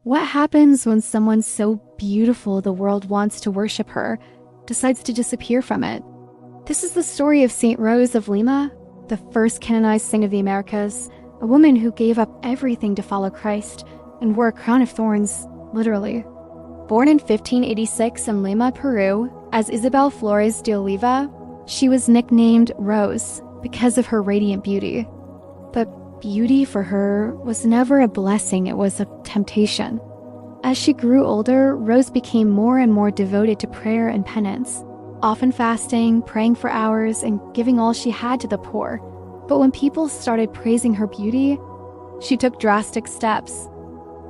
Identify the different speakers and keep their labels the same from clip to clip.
Speaker 1: What happens when someone so beautiful the world wants to worship her decides to disappear from it? This is the story of Saint Rose of Lima, the first canonized saint of the Americas, a woman who gave up everything to follow Christ and wore a crown of thorns, literally. Born in 1586 in Lima, Peru, as Isabel Flores de Oliva, she was nicknamed Rose because of her radiant beauty. But beauty for her was never a blessing, it was a temptation. As she grew older, Rose became more and more devoted to prayer and penance, often fasting, praying for hours, and giving all she had to the poor. But when people started praising her beauty, she took drastic steps.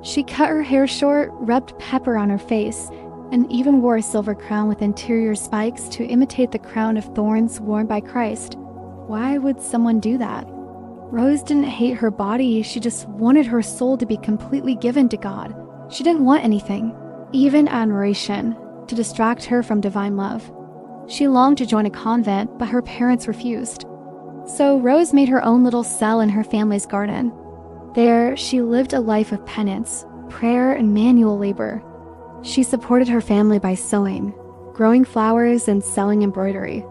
Speaker 1: She cut her hair short, rubbed pepper on her face, and even wore a silver crown with interior spikes to imitate the crown of thorns worn by Christ. Why would someone do that? Rose didn't hate her body, she just wanted her soul to be completely given to God. She didn't want anything, even admiration, to distract her from divine love. She longed to join a convent, but her parents refused. So Rose made her own little cell in her family's garden. There, she lived a life of penance, prayer, and manual labor. She supported her family by sewing, growing flowers, and selling embroidery.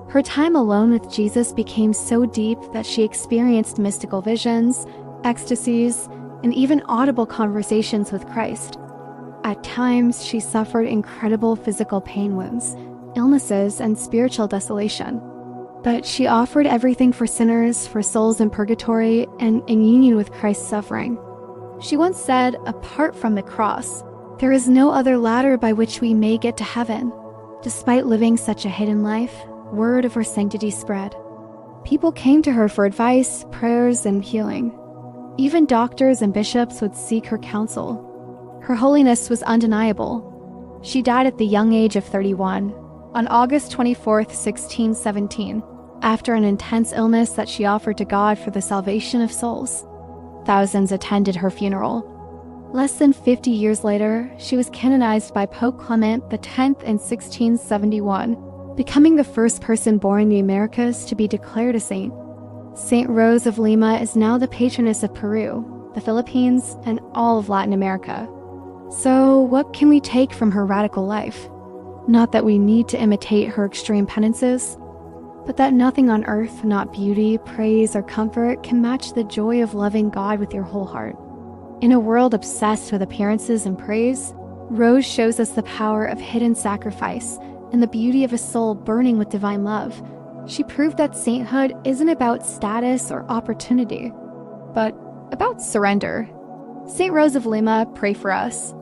Speaker 1: Her time alone with Jesus became so deep that she experienced mystical visions, ecstasies, and even audible conversations with Christ. At times, she suffered incredible physical pain wounds, illnesses, and spiritual desolation. But she offered everything for sinners, for souls in purgatory, and in union with Christ's suffering. She once said, "Apart from the cross, there is no other ladder by which we may get to heaven." Despite living such a hidden life, word of her sanctity spread. People came to her for advice, prayers, and healing. Even doctors and bishops would seek her counsel. Her holiness was undeniable. She died at the young age of 31, on August 24th, 1617, after an intense illness that she offered to God for the salvation of souls. Thousands attended her funeral. Less than 50 years later, she was canonized by Pope Clement X in 1671, becoming the first person born in the Americas to be declared a saint. Saint Rose of Lima is now the patroness of Peru, the Philippines, and all of Latin America. So what can we take from her radical life? Not that we need to imitate her extreme penances, but that nothing on earth, not beauty, praise, or comfort, can match the joy of loving God with your whole heart. In a world obsessed with appearances and praise, Rose shows us the power of hidden sacrifice and the beauty of a soul burning with divine love. She proved that sainthood isn't about status or opportunity, but about surrender. Saint Rose of Lima, pray for us.